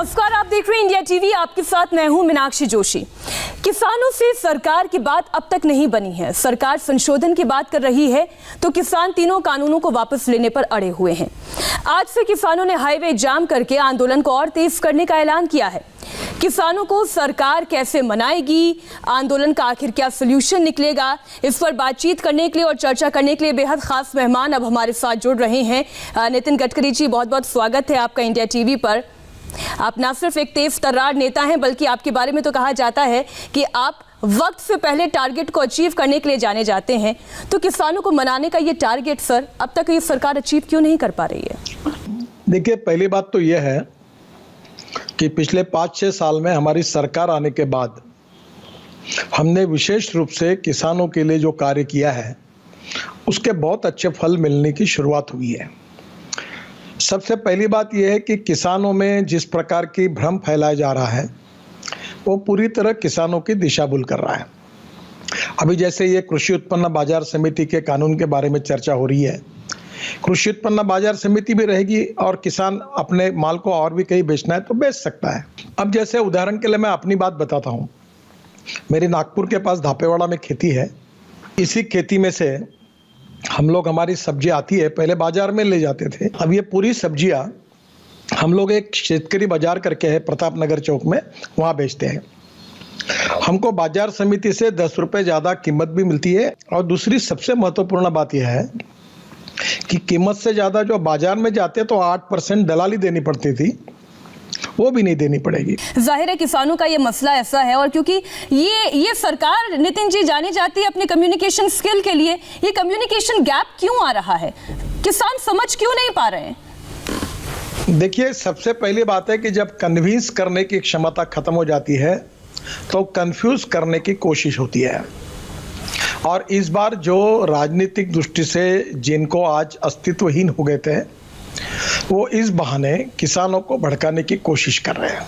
नमस्कार, आप देख रहे हैं इंडिया टीवी। आपके साथ मैं हूं मीनाक्षी जोशी। किसानों से सरकार की बात अब तक नहीं बनी है। सरकार संशोधन की बात कर रही है तो किसान तीनों कानूनों को वापस लेने पर अड़े हुए हैं। आज से किसानों ने हाईवे जाम करके आंदोलन को और तेज करने का ऐलान किया है। किसानों को सरकार कैसे मनाएगी, आंदोलन का आखिर क्या सलूशन निकलेगा, इस पर बातचीत करने के लिए और चर्चा करने के लिए बेहद खास मेहमान अब हमारे साथ जुड़ रहे हैं। नितिन गडकरी जी, बहुत बहुत स्वागत है आपका इंडिया टीवी पर। आप ना सिर्फ एक तेज तर्रार नेता हैं, बल्कि आपके बारे में तो कहा जाता है कि आप वक्त से पहले टारगेट को अचीव करने के लिए जाने जाते हैं। तो किसानों को मनाने का ये टारगेट सर अब तक ये सरकार अचीव क्यों नहीं कर पा रही है? देखिए, पहली बात तो यह है कि पिछले 5-6 साल में हमारी सरकार आने के बाद हमने विशेष रूप से किसानों के लिए जो कार्य किया है उसके बहुत अच्छे फल मिलने की शुरुआत हुई है। सबसे पहली बात यह है कि किसानों में जिस प्रकार की भ्रम फैलाया जा रहा है वो पूरी तरह किसानों की दिशा भूल कर रहा है। अभी जैसे ये कृषि उत्पन्न बाजार समिति के कानून के बारे में चर्चा हो रही है, कृषि उत्पन्न बाजार समिति भी रहेगी और किसान अपने माल को और भी कहीं बेचना है तो बेच सकता है। अब जैसे उदाहरण के लिए मैं अपनी बात बताता हूँ। मेरी नागपुर के पास धापेवाड़ा में खेती है। इसी खेती में से हम लोग, हमारी सब्जी आती है, पहले बाजार में ले जाते थे। अब ये पूरी सब्जियां हम लोग एक शेतकरी बाजार करके है प्रताप नगर चौक में, वहाँ बेचते हैं। हमको बाजार समिति से 10 रुपये ज़्यादा कीमत भी मिलती है। और दूसरी सबसे महत्वपूर्ण बात यह है कि कीमत से ज़्यादा जो बाजार में जाते तो 8% दलाली देनी पड़ती थी, वो भी नहीं देनी पड़ेगी। जाहिर है किसानों का ये मसला ऐसा है, और क्योंकि ये सरकार नितिन जी जानी जाती है अपने कम्युनिकेशन स्किल के लिए, ये कम्युनिकेशन गैप क्यों आ रहा है? किसान समझ क्यों नहीं पा रहे हैं? देखिए, सबसे पहली बात है कि जब कन्विंस करने की क्षमता खत्म हो जाती है तो कंफ्यूज करने की कोशिश होती है। और इस बार जो राजनीतिक दृष्टि से जिनको आज अस्तित्वहीन हो गए थे, वो इस बहाने किसानों को भड़काने की कोशिश कर रहे हैं,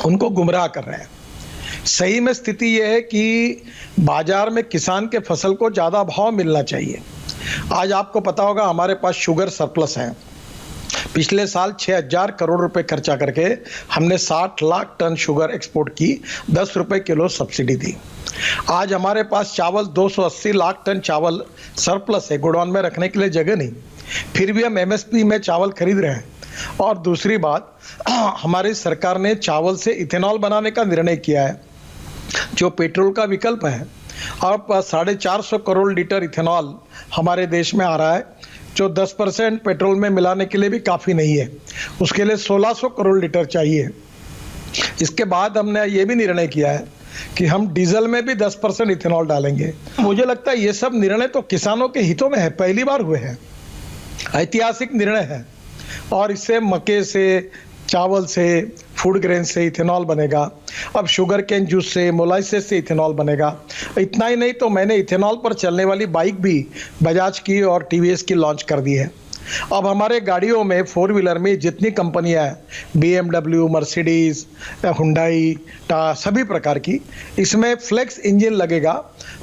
उनको गुमराह कर रहे हैं। सही में स्थिति यह है कि बाजार में किसान के फसल को ज़्यादा भाव मिलना चाहिए। आज आपको पता होगा हमारे पास शुगर सरप्लस है। पिछले साल 6000 करोड़ रुपए खर्चा करके हमने 60 लाख टन शुगर एक्सपोर्ट की, 10 रुपए किलो सब्सिडी दी। आज हमारे पास चावल 280 लाख टन चावल सरप्लस है, गोडाउन में रखने के लिए जगह नहीं, फिर भी हम एमएसपी में चावल खरीद रहे हैं। और दूसरी बात, हमारी सरकार ने चावल से इथेनॉल बनाने का निर्णय किया है, जो पेट्रोल का विकल्प है। और 450 करोड़ लीटर इथेनॉल हमारे देश में आ रहा है, जो 10% पेट्रोल में मिलाने के लिए भी काफ़ी नहीं है। उसके लिए 1600 करोड़ लीटर चाहिए। इसके बाद हमने ये भी निर्णय किया है कि हम डीजल में भी 10% इथेनॉल डालेंगे। मुझे लगता है ये सब निर्णय तो किसानों के हितों में है, पहली बार हुए हैं, ऐतिहासिक निर्णय है। और इससे मक्के से, चावल से, फूड ग्रेन से इथेनॉल बनेगा। अब शुगर केन जूस से, मोलाइसेस से इथेनॉल बनेगा। इतना ही नहीं तो मैंने इथेनॉल पर चलने वाली बाइक भी बजाज की और टीवीएस की लॉन्च कर दी है। अब हमारे गाड़ियों में, 4 व्हीलर में जितनी कंपनियां हैं, BMW, मर्सिडीज, हुंडई, सभी प्रकार की, इसमें फ्लेक्स इंजन लगेगा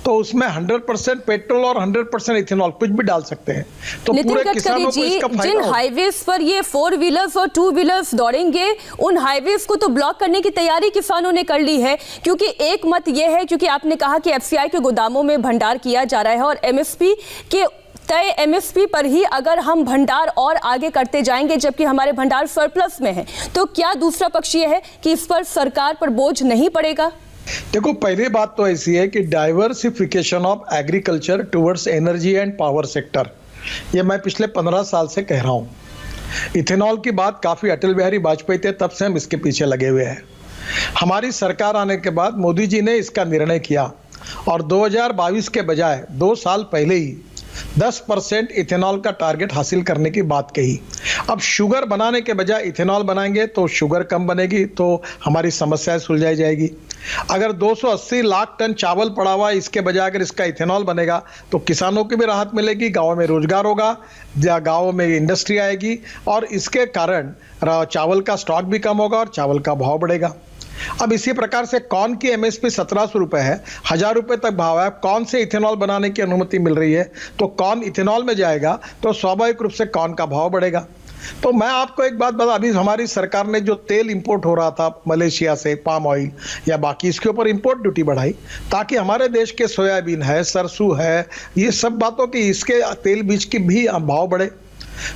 तो उसमें 100% पेट्रोल और 100% इथेनॉल कुछ भी डाल सकते हैं। तो पूरे किसानों को इसका फायदा जिन हाईवेज पर ये 4 व्हीलर्स और 2 व्हीलर्स दौड़ेंगे, उन हाईवेज को तो ब्लॉक करने की तैयारी किसानों ने कर ली है। क्योंकि एक मत ये है, क्योंकि आपने कहा कि FCI के गोदामों में भंडार किया जा रहा है और MSP के तय MSP पर ही अगर हम भंडार और आगे करते जाएंगे, जबकि हमारे भंडार सरप्लस में है, तो क्या दूसरा पक्ष ये है कि इस पर सरकार पर बोझ नहीं पड़ेगा? देखो, पहली बात तो ऐसी है कि diversification of agriculture towards energy and power sector, ये मैं पिछले 15 साल से कह रहा हूँ। इथेनॉल की बात काफ़ी अटल बिहारी वाजपेयी थे, तब से हम इसके पीछे लगे हुए हैं। हमारी सरकार आने के बाद मोदी जी ने इसका निर्णय किया और 2022 के बजाय 2 साल पहले ही 10% इथेनॉल का टारगेट हासिल करने की बात कही। अब शुगर बनाने के बजाय इथेनॉल बनाएंगे तो शुगर कम बनेगी, तो हमारी समस्याएं सुलझाई जाएगी। अगर 280 लाख टन चावल पड़ा हुआ है, इसके बजाय अगर इसका इथेनॉल बनेगा तो किसानों की भी राहत मिलेगी, गाँव में रोजगार होगा, गाँव में इंडस्ट्री आएगी और इसके कारण चावल का स्टॉक भी कम होगा और चावल का भाव बढ़ेगा। अब इसी प्रकार से कॉर्न की MSP 1700 रुपये है, 1000 रुपये तक भाव है। कॉर्न से इथेनॉल बनाने की अनुमति मिल रही है, तो कॉर्न इथेनॉल में जाएगा तो स्वाभाविक रूप से कॉर्न का भाव बढ़ेगा। तो मैं आपको एक बात बता, अभी हमारी सरकार ने जो तेल इंपोर्ट हो रहा था मलेशिया से, पाम ऑयल या बाकी, इसके ऊपर इंपोर्ट ड्यूटी बढ़ाई ताकि हमारे देश के सोयाबीन है, सरसों है, ये सब बातों की, इसके तेल बीज की भी भाव बढ़े।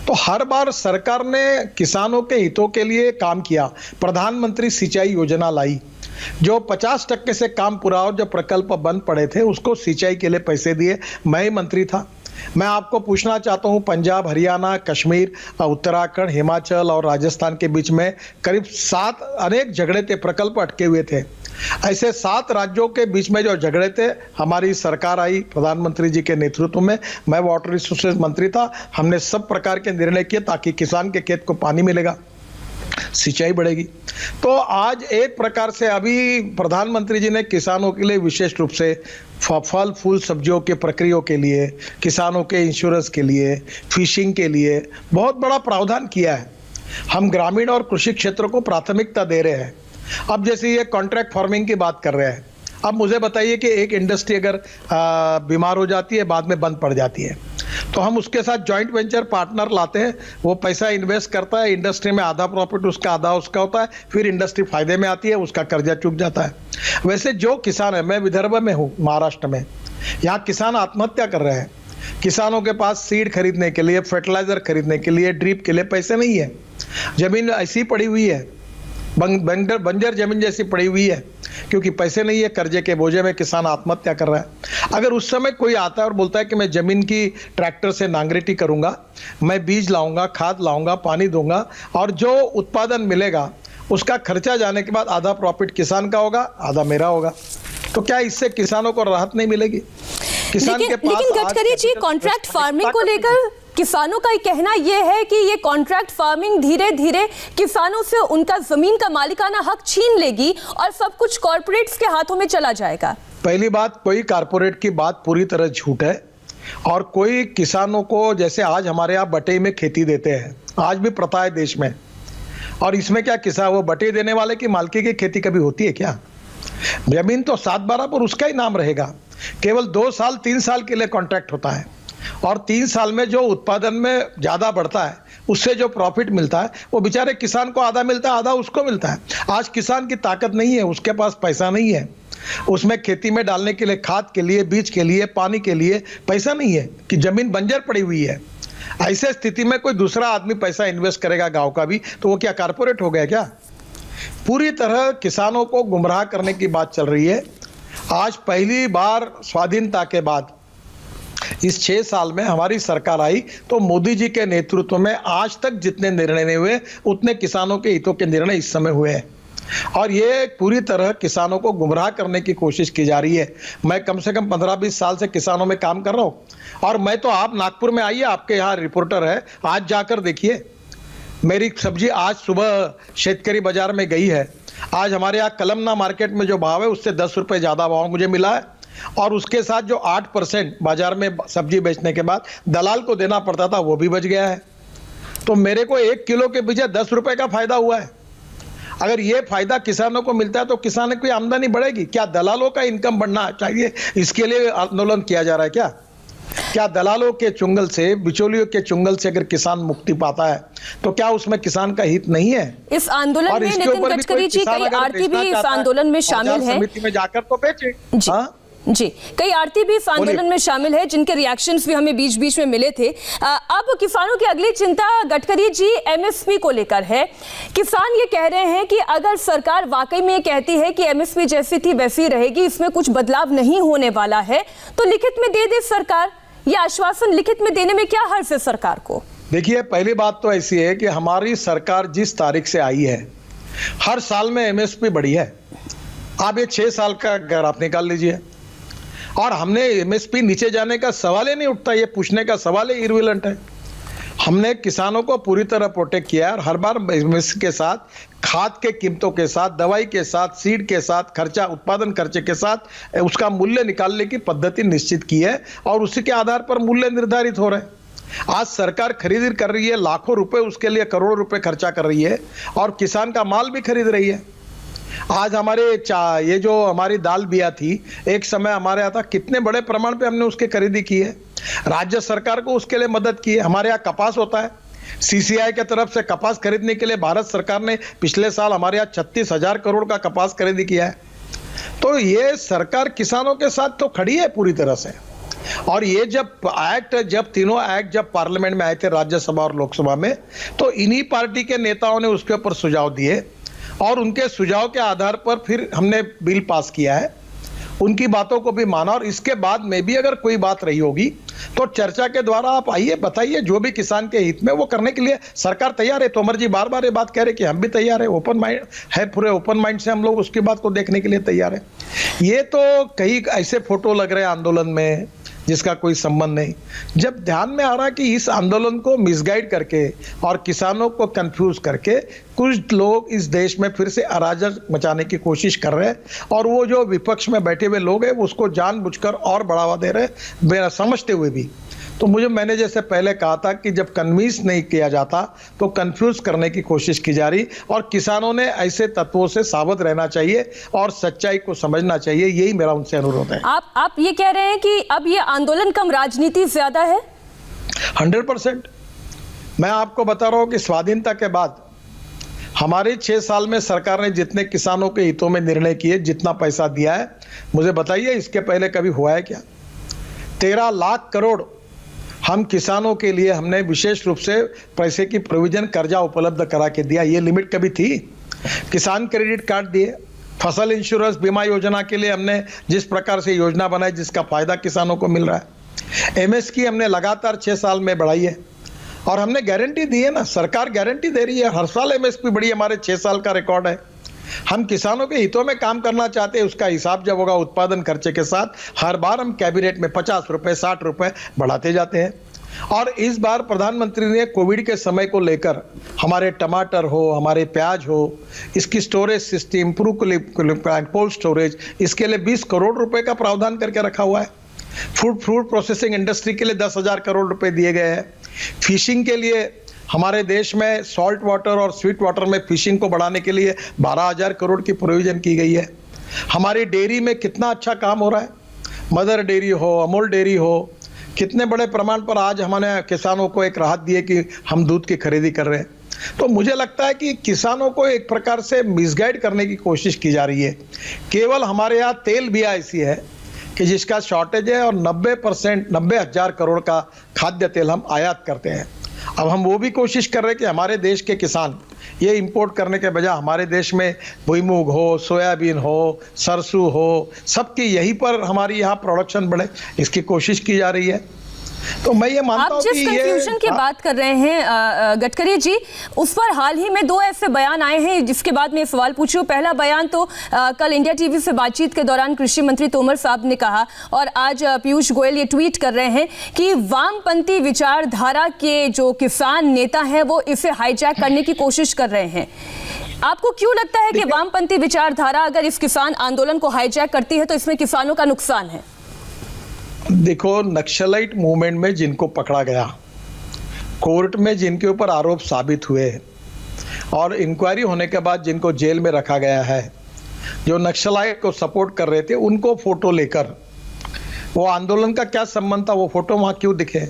तो हर बार सरकार ने किसानों के हितों के लिए काम किया। प्रधानमंत्री सिंचाई योजना लाई, जो 50% से काम पूरा और जो प्रकल्प बंद पड़े थे उसको सिंचाई के लिए पैसे दिए। मैं ही मंत्री था। मैं आपको पूछना चाहता हूं, पंजाब, हरियाणा, कश्मीर, उत्तराखंड, हिमाचल और राजस्थान के बीच में करीब 7 अनेक झगड़े थे, प्रकल्प अटके हुए थे। ऐसे 7 राज्यों के बीच में जो झगड़े थे, हमारी सरकार आई प्रधानमंत्री जी के नेतृत्व में, मैं वाटर रिसोर्सेज मंत्री था, हमने सब प्रकार के निर्णय किए ताकि किसान के खेत को पानी मिलेगा, सिंचाई बढ़ेगी। तो आज एक प्रकार से अभी प्रधानमंत्री जी ने किसानों के लिए विशेष रूप से फल फूल सब्जियों के प्रक्रियाओं के लिए, किसानों के इंश्योरेंस के लिए, फिशिंग के लिए बहुत बड़ा प्रावधान किया है। हम ग्रामीण और कृषि क्षेत्र को प्राथमिकता दे रहे हैं। अब जैसे ये कॉन्ट्रैक्ट फार्मिंग की बात कर रहे हैं, अब मुझे बताइए कि एक इंडस्ट्री अगर बीमार हो जाती है, बाद में बंद पड़ जाती है, तो हम उसके साथ जॉइंट वेंचर पार्टनर लाते हैं, वो पैसा इन्वेस्ट करता है, इंडस्ट्री में आधा प्रॉफिट उसका, आधा उसका होता है, फिर इंडस्ट्री फायदे में आती है, उसका कर्जा चूक जाता है। वैसे जो किसान है, मैं विदर्भ में हूँ, महाराष्ट्र में, यहाँ किसान आत्महत्या कर रहे हैं। किसानों के पास सीड खरीदने के लिए, फर्टिलाइजर खरीदने के लिए, ड्रिप के लिए पैसे नहीं है, जमीन ऐसी पड़ी हुई है, बंजर जमीन जैसी पड़ी हुई है, क्योंकि पैसे नहीं है, कर्जे के बोझे में किसान आत्महत्या कर रहा है। अगर उस समय कोई आता है और बोलता है कि मैं जमीन की ट्रैक्टर से नांगरेटी करूंगा, मैं बीज लाऊंगा, खाद लाऊंगा, पानी दूंगा, और जो उत्पादन मिलेगा उसका खर्चा जाने के बाद आधा प्रॉफिट किसान का होगा, आधा मेरा होगा, तो क्या इससे किसानों को राहत नहीं मिलेगी? किसान के पास लेकिन गडकरी जी, कॉन्ट्रैक्ट फार्मिंग को लेकर किसानों का कहना यह है कि ये कॉन्ट्रैक्ट फार्मिंग धीरे धीरे किसानों से उनका जमीन का मालिकाना हक छीन लेगी और सब कुछ कॉर्पोरेट्स के हाथों में चला जाएगा। पहली बात, कोई कॉर्पोरेट की बात पूरी तरह झूठ है, और कोई किसानों को, जैसे आज हमारे यहाँ बटे में खेती देते हैं, आज भी प्रथा है देश में, और इसमें क्या किसान, वो बटे देने वाले की मालकी की खेती कभी होती है क्या? जमीन तो 7/12 पर उसका ही नाम रहेगा, केवल 2 साल 3 साल के लिए कॉन्ट्रैक्ट होता है, और 3 साल में जो उत्पादन में ज्यादा बढ़ता है, उससे जो प्रॉफिट मिलता है, वो बेचारे किसान को आधा मिलता है, आधा उसको मिलता है। आज किसान की ताकत नहीं है, उसके पास पैसा नहीं है, उसमें खेती में डालने के लिए, खाद के लिए, बीज के लिए, पानी के लिए पैसा नहीं है, कि जमीन बंजर पड़ी हुई है। ऐसे स्थिति में कोई दूसरा आदमी पैसा इन्वेस्ट करेगा गांव का भी, तो वो क्या कॉर्पोरेट हो गया क्या? पूरी तरह किसानों को गुमराह करने की बात चल रही है। आज पहली बार स्वाधीनता के बाद इस 6 साल में हमारी सरकार आई, तो मोदी जी के नेतृत्व में आज तक जितने निर्णय नहीं हुए, उतने किसानों के हितों के निर्णय इस समय हुए हैं, और ये पूरी तरह किसानों को गुमराह करने की कोशिश की जा रही है। मैं कम से कम 15-20 साल से किसानों में काम कर रहा हूँ, और मैं तो, आप नागपुर में आइए, आपके यहाँ रिपोर्टर है, आज जाकर देखिए, मेरी सब्जी आज सुबह शेतकरी बाजार में गई है। आज हमारे यहाँ कलमना मार्केट में जो भाव है, उससे 10 रुपये ज़्यादा भाव मुझे मिला है, और उसके साथ जो 8% बाजार में सब्जी बेचने के बाद दलाल को देना पड़ता था, वो भी बच गया है। तो मेरे को 1 किलो के पीछे 10 रुपये का फायदा हुआ है। अगर ये फायदा किसानों को मिलता है, तो किसानों की आमदनी बढ़ेगी। क्या दलालों का इनकम बढ़ना चाहिए, इसके लिए आंदोलन किया जा रहा है क्या? क्या दलालों के चुंगल से, बिचौलियों के चुंगल से अगर किसान मुक्ति पाता है, तो क्या उसमें किसान का हित नहीं है? इस आंदोलन में नितिन गडकरी जी, कई आरती भी इस आंदोलन में शामिल है, समिति में जाकर तो बेचे। जी, कई आरती भी इस आंदोलन में शामिल है, जिनके रिएक्शंस भी हमें बीच बीच में मिले थे। अब किसानों की अगली चिंता गडकरी जी एमएसपी को लेकर है। किसान ये कह रहे हैं कि अगर सरकार वाकई में कहती है कि एमएसपी जैसी थी वैसी रहेगी, इसमें कुछ बदलाव नहीं होने वाला है, तो लिखित में दे दे सरकार। यह आश्वासन लिखित में देने में क्या हर्ज है सरकार को? देखिए, पहली बात तो ऐसी है कि हमारी सरकार जिस तारीख से आई है, हर साल में एमएसपी बढ़ी है। आप ये 6 साल का ग्राफ निकाल लीजिए, और हमने एमएसपी नीचे जाने का सवाल ही नहीं उठता, ये पूछने का सवाल ही इररिलेवेंट है। हमने किसानों को पूरी तरह प्रोटेक्ट किया है, और हर बार एमएसपी के साथ, खाद के कीमतों के साथ, दवाई के साथ, सीड के साथ, खर्चा, उत्पादन खर्चे के साथ उसका मूल्य निकालने की पद्धति निश्चित की है, और उसी के आधार पर मूल्य निर्धारित हो रहे हैं। आज सरकार खरीद कर रही है, लाखों रुपए उसके लिए, करोड़ों रुपए खर्चा कर रही है, और किसान का माल भी खरीद रही है। आज हमारे ये जो हमारी दाल बिया थी, एक समय हमारे यहाँ था, कितने बड़े प्रमाण पे हमने उसकी खरीदी की है, राज्य सरकार को उसके लिए मदद की है। हमारे यहाँ कपास होता है, सीसीआई की तरफ से कपास खरीदने के लिए भारत सरकार ने पिछले साल हमारे यहाँ 36,000 करोड़ का कपास खरीदी किया है। तो ये सरकार किसानों के साथ तो खड़ी है पूरी तरह से। और ये जब तीनों एक्ट जब पार्लियामेंट में आए थे, राज्यसभा और लोकसभा में, तो इन्हीं पार्टी के नेताओं ने उसके ऊपर सुझाव दिए और उनके सुझाव के आधार पर फिर हमने बिल पास किया है। उनकी बातों को भी माना और इसके बाद में भी अगर कोई बात रही होगी तो चर्चा के द्वारा आप आइए, बताइए, जो भी किसान के हित में वो करने के लिए सरकार तैयार है। तोमर जी बार बार ये बात कह रहे कि हम भी तैयार है, ओपन माइंड है, पूरे ओपन माइंड से हम लोग उसकी बात को देखने के लिए तैयार है। ये तो कई ऐसे फोटो लग रहे हैं आंदोलन में जिसका कोई संबंध नहीं। जब ध्यान में आ रहा कि इस आंदोलन को मिसगाइड करके और किसानों को कंफ्यूज करके कुछ लोग इस देश में फिर से अराजक मचाने की कोशिश कर रहे हैं और वो जो विपक्ष में बैठे हुए लोग हैं उसको जानबूझकर और बढ़ावा दे रहे हैं, मेरा समझते हुए भी। तो मैंने जैसे पहले कहा था कि जब कन्विंस नहीं किया जाता तो कंफ्यूज करने की कोशिश की जा रही, और किसानों ने ऐसे तत्वों से सावध रहना चाहिए और सच्चाई को समझना चाहिए। यही मेरा उनसे अनुरोध है। आप ये कह रहे हैं कि अब ये आंदोलन कम, राजनीति ज्यादा है? 100%। मैं आपको बता रहा हूं कि स्वाधीनता के बाद हमारे 6 साल में सरकार ने जितने किसानों के हितों में निर्णय किए, जितना पैसा दिया है, मुझे बताइए इसके पहले कभी हुआ है क्या? 13 लाख करोड़ हम किसानों के लिए हमने विशेष रूप से पैसे की प्रोविजन, कर्जा उपलब्ध करा के दिया। ये लिमिट कभी थी? किसान क्रेडिट कार्ड दिए, फसल इंश्योरेंस बीमा योजना के लिए हमने जिस प्रकार से योजना बनाई जिसका फायदा किसानों को मिल रहा है। एमएसपी हमने लगातार 6 साल में बढ़ाई है और हमने गारंटी दी है ना, सरकार गारंटी दे रही है, हर साल एमएसपी बढ़ी, हमारे 6 साल का रिकॉर्ड है। हम किसानों के हितों में काम करना चाहते हैं, उसका हिसाब जब होगा उत्पादन खर्चे के साथ, हर बार हम कैबिनेट में 50 रुपए 60 रुपए बढ़ाते जाते हैं। और इस बार प्रधानमंत्री ने कोविड के समय को लेकर हमारे टमाटर हो, हमारे प्याज हो, इसकी storage system, improve cold storage, इसके लिए 20 करोड़ रुपए का प्रावधान करके रखा हुआ है। फूड प्रोसेसिंग इंडस्ट्री के लिए 10,000 करोड़ रुपए दिए गए हैं। फिशिंग के लिए हमारे देश में सॉल्ट वाटर और स्वीट वाटर में फिशिंग को बढ़ाने के लिए 12,000 करोड़ की प्रोविजन की गई है। हमारी डेयरी में कितना अच्छा काम हो रहा है, मदर डेयरी हो, अमूल डेयरी हो, कितने बड़े प्रमाण पर आज हमारे किसानों को एक राहत दी है कि हम दूध की खरीदी कर रहे हैं। तो मुझे लगता है कि किसानों को एक प्रकार से मिसगाइड करने की कोशिश की जा रही है। केवल हमारे यहाँ तेल भी ऐसी है कि जिसका शॉर्टेज है और 90,000 करोड़ का खाद्य तेल हम आयात करते हैं। अब हम वो भी कोशिश कर रहे हैं कि हमारे देश के किसान ये इंपोर्ट करने के बजाय हमारे देश में भुईमूग हो, सोयाबीन हो, सरसों हो, सबकी यहीं पर हमारी यहाँ प्रोडक्शन बढ़े, इसकी कोशिश की जा रही है। तो मैं ये मानता हूं कि आप जिस कंफ्यूजन की बात कर रहे हैं गडकरी जी, उस पर हाल ही में 2 ऐसे बयान आए हैं जिसके बाद मैं सवाल पूछूं। पहला बयान तो कल इंडिया टीवी से बातचीत के दौरान कृषि मंत्री तोमर साहब ने कहा, और आज पीयूष गोयल ये ट्वीट कर रहे हैं कि वामपंथी विचारधारा के जो किसान नेता हैं वो इसे हाईजैक करने की कोशिश कर रहे हैं। आपको क्यों लगता है कि वामपंथी विचारधारा अगर इस किसान आंदोलन को हाईजैक करती है तो इसमें किसानों का नुकसान है? देखो, नक्सलाइट मूवमेंट में जिनको पकड़ा गया, कोर्ट में जिनके ऊपर आरोप साबित हुए और इंक्वायरी होने के बाद जिनको जेल में रखा गया है, जो नक्सलाइट को सपोर्ट कर रहे थे, उनको फोटो लेकर वो आंदोलन का क्या संबंध था? वो फोटो वहाँ क्यों दिखे?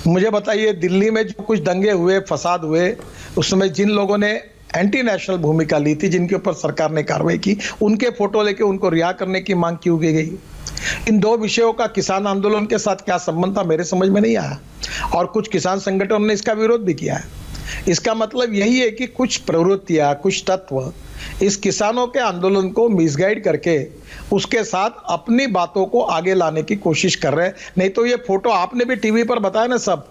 मुझे बताइए, दिल्ली में जो कुछ दंगे हुए, फसाद हुए, उसमें जिन लोगों ने एंटी नेशनल भूमिका ली थी, जिनके ऊपर सरकार ने कार्रवाई की, उनके फोटो लेके उनको रिहा करने की मांग क्यों की गई? इन 2 विषयों का किसान आंदोलन के साथ क्या संबंध था, मेरे समझ में नहीं आया। और कुछ किसान संगठनों ने इसका विरोध भी किया है। इसका मतलब यही है कि कुछ प्रवृत्तियां, कुछ तत्व इस किसानों के आंदोलन को मिसगाइड करके उसके साथ अपनी बातों को आगे लाने की कोशिश कर रहे हैं। नहीं तो ये फोटो आपने भी टीवी पर बताया ना सब,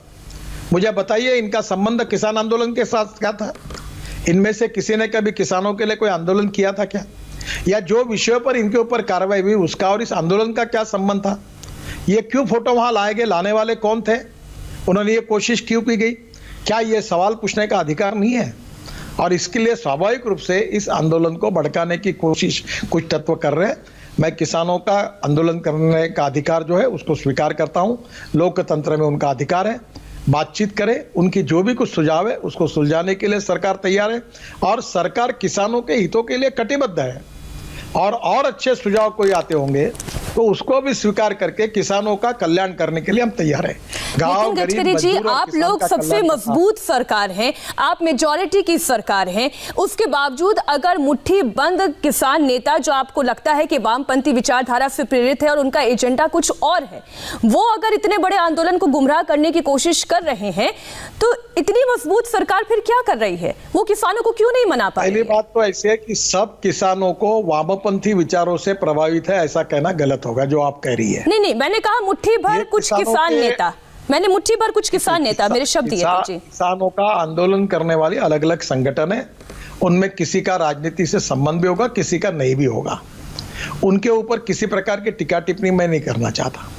मुझे बताइए इनका संबंध किसान आंदोलन के साथ क्या था? इनमें से किसी ने कभी किसानों के लिए कोई आंदोलन किया था क्या? या जो विषयों पर इनके ऊपर कार्रवाई हुई उसका और इस आंदोलन का क्या संबंध था? ये क्यों फोटो वहां लाए गए? लाने वाले कौन थे? उन्होंने ये कोशिश क्यों की गई? क्या ये सवाल पूछने का अधिकार नहीं है? और इसके लिए स्वाभाविक रूप से इस आंदोलन को भड़काने की कोशिश कुछ तत्व कर रहे हैं। मैं किसानों का आंदोलन करने का अधिकार जो है उसको स्वीकार करता हूँ, लोकतंत्र में उनका अधिकार है। बातचीत करें, उनकी जो भी कुछ सुझाव है उसको सुलझाने के लिए सरकार तैयार है और सरकार किसानों के हितों के लिए कटिबद्ध है। और अच्छे सुझाव कोई आते होंगे तो उसको भी स्वीकार करके किसानों का कल्याण करने के लिए हम तैयार हैं। नितिन गडकरी जी, आप लोग सबसे मजबूत सरकार हैं, आप मेजॉरिटी की सरकार हैं, उसके बावजूद अगर मुट्ठी बंद किसान नेता जो आपको लगता है कि वामपंथी विचारधारा से प्रेरित है और उनका एजेंडा कुछ और है, वो अगर इतने बड़े आंदोलन को गुमराह करने की कोशिश कर रहे हैं, तो इतनी मजबूत सरकार फिर क्या कर रही है? वो किसानों को क्यों नहीं मना पा रही है? पहली बात तो ऐसी है कि सब किसानों को वामपंथी विचारों से प्रभावित है, ऐसा कहना गलत होगा जो आप कह रही है। नहीं, मैंने कहा मुट्ठी भर कुछ किसान नेता, मैंने मुट्ठी भर कुछ किसान नेता, मेरे शब्द ये थे जी। किसानों का आंदोलन करने वाली अलग अलग संगठन है, उनमें किसी का राजनीति से संबंध भी होगा, किसी का नहीं भी होगा। उनके ऊपर किसी प्रकार की टीका टिप्पणी मैं नहीं करना चाहता,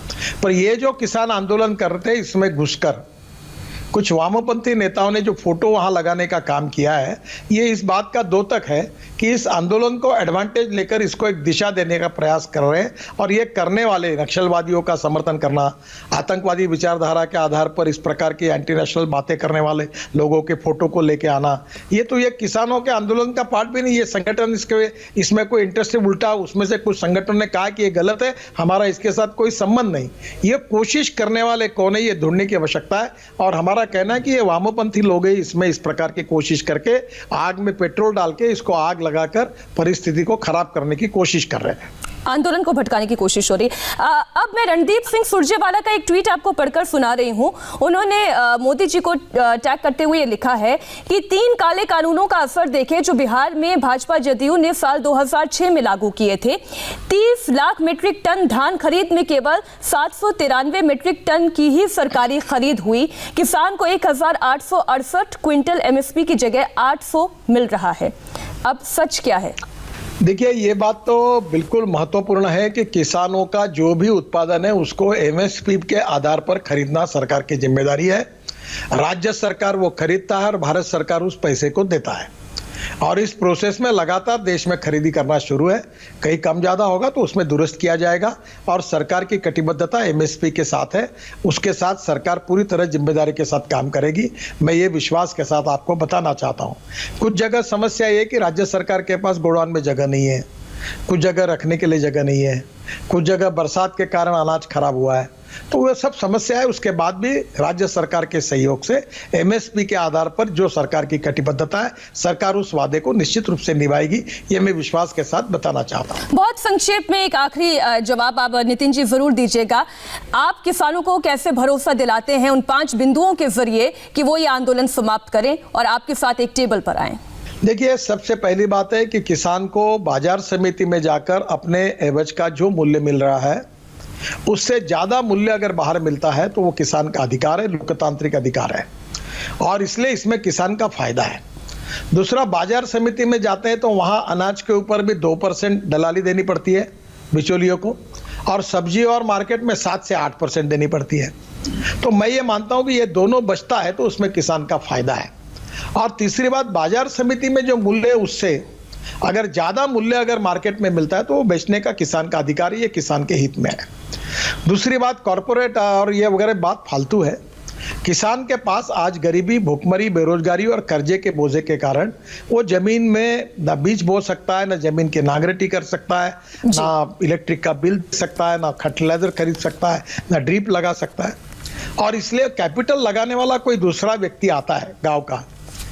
पर ये जो किसान आंदोलन कर रहे थे, इसमें घुसकर कुछ वामपंथी नेताओं ने जो फोटो वहां लगाने का काम किया है, ये इस बात का द्योतक है कि इस आंदोलन को एडवांटेज लेकर इसको एक दिशा देने का प्रयास कर रहे हैं। और ये करने वाले नक्सलवादियों का समर्थन करना, आतंकवादी विचारधारा के आधार पर इस प्रकार की एंटी नेशनल बातें करने वाले लोगों के फोटो को लेके आना, ये तो ये किसानों के आंदोलन का पार्ट भी नहीं। ये संगठन इसमें कोई इंटरेस्ट, उल्टा उसमें से कुछ संगठन ने कहा कि ये गलत है, हमारा इसके साथ कोई संबंध नहीं। ये कोशिश करने वाले कौन है, ये ढूंढने की आवश्यकता है। और हमारा कहना है कि ये वामपंथी लोग इसमें इस प्रकार की कोशिश करके आग में पेट्रोल डाल के इसको आग लगाकर परिस्थिति को खराब करने की कोशिश कर रहे हैं, आंदोलन को भटकाने की कोशिश हो रही है। अब मैं रणदीप सिंह सुरजेवाला का एक ट्वीट आपको पढ़कर सुना रही हूं। उन्होंने मोदी जी को टैग करते हुए लिखा है कि 3 काले कानूनों का असर देखें जो बिहार में भाजपा जदयू ने साल 2006 में लागू किए थे। 30 लाख मीट्रिक टन धान खरीद में केवल 793 मीट्रिक टन की ही सरकारी खरीद हुई। किसान को 1868 क्विंटल एमएसपी की जगह 800 मिल रहा है। अब सच क्या है? देखिए, ये बात तो बिल्कुल महत्वपूर्ण है कि किसानों का जो भी उत्पादन है उसको एमएसपी के आधार पर खरीदना सरकार की जिम्मेदारी है। राज्य सरकार वो खरीदता है और भारत सरकार उस पैसे को देता है। और इस प्रोसेस में लगातार देश में खरीदी करना शुरू है। कहीं कम ज़्यादा होगा तो उसमें दुरुस्त किया जाएगा। और सरकार की कटिबद्धता एमएसपी के साथ है, उसके साथ सरकार पूरी तरह जिम्मेदारी के साथ काम करेगी। मैं ये विश्वास के साथ आपको बताना चाहता हूँ। कुछ जगह समस्या ये कि राज्य सरकार के पास गोडाउन में जगह नहीं है, कुछ जगह रखने के लिए जगह नहीं है, कुछ जगह बरसात के कारण अनाज खराब हुआ है, तो वह सब समस्या है। उसके बाद भी राज्य सरकार के सहयोग से एमएसपी के आधार पर जो सरकार की कटिबद्धता है, सरकार उस वादे को निश्चित रूप से निभाएगी, ये मैं विश्वास के साथ बताना चाहता हूँ। बहुत संक्षेप में एक आखिरी जवाब आप नितिन जी जरूर दीजिएगा। आप किसानों को कैसे भरोसा दिलाते हैं उन 5 बिंदुओं के जरिए कि वो ये आंदोलन समाप्त करें और आपके साथ एक टेबल पर आए? देखिए, सबसे पहली बात है कि किसान को बाजार समिति में जाकर अपने एवज का जो मूल्य मिल रहा है उससे ज्यादा मूल्य अगर बाहर मिलता है तो वो किसान का अधिकार है, लोकतांत्रिक अधिकार है, और इसलिए इसमें किसान का फायदा है। दूसरा, बाजार समिति में जाते हैं तो वहां अनाज के ऊपर भी 2% दलाली देनी पड़ती है बिचौलियों को, और सब्जी और मार्केट में 7 से 8% देनी पड़ती है। तो मैं ये मानता हूं कि ये दोनों बचता है तो उसमें किसान का फायदा है। और तीसरी बात, बाजार समिति में जो मूल्य है उससे अगर ज्यादा मूल्य अगर मार्केट में मिलता है तो वो बेचने का किसान का अधिकार है, ये किसान के हित में है। दूसरी बात, कॉरपोरेट और ये वगैरह बात फालतू है। किसान के पास आज गरीबी, भूखमरी, बेरोजगारी और कर्जे के बोझे के कारण वो जमीन में ना बीज बो सकता है, ना जमीन की नांगरटी कर सकता है, ना इलेक्ट्रिक का बिल दे सकता है, ना फर्टिलाइजर खरीद सकता है, ना ड्रिप लगा सकता है। और इसलिए कैपिटल लगाने वाला कोई दूसरा व्यक्ति आता है गाँव का,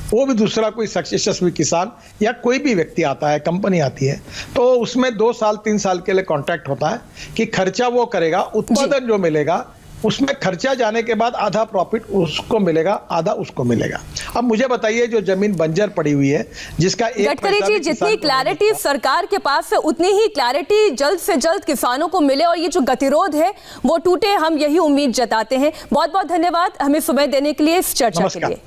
वो भी दूसरा कोई यशस्वी किसान या कोई भी व्यक्ति आता है, कंपनी आती है, तो उसमें 2 साल 3 साल के लिए कॉन्ट्रैक्ट होता है कि खर्चा वो करेगा, उत्पादन जो मिलेगा उसमें खर्चा जाने के बाद आधा प्रॉफिट उसको मिलेगा, आधा उसको मिलेगा। अब मुझे बताइए, जो जमीन बंजर पड़ी हुई है जिसका गडकरी जी, जितनी क्लैरिटी सरकार के पास है उतनी ही क्लैरिटी जल्द से जल्द किसानों को मिले और ये जो गतिरोध है वो टूटे, हम यही उम्मीद जताते हैं। बहुत बहुत धन्यवाद हमें समय देने के लिए इस चर्चा के लिए।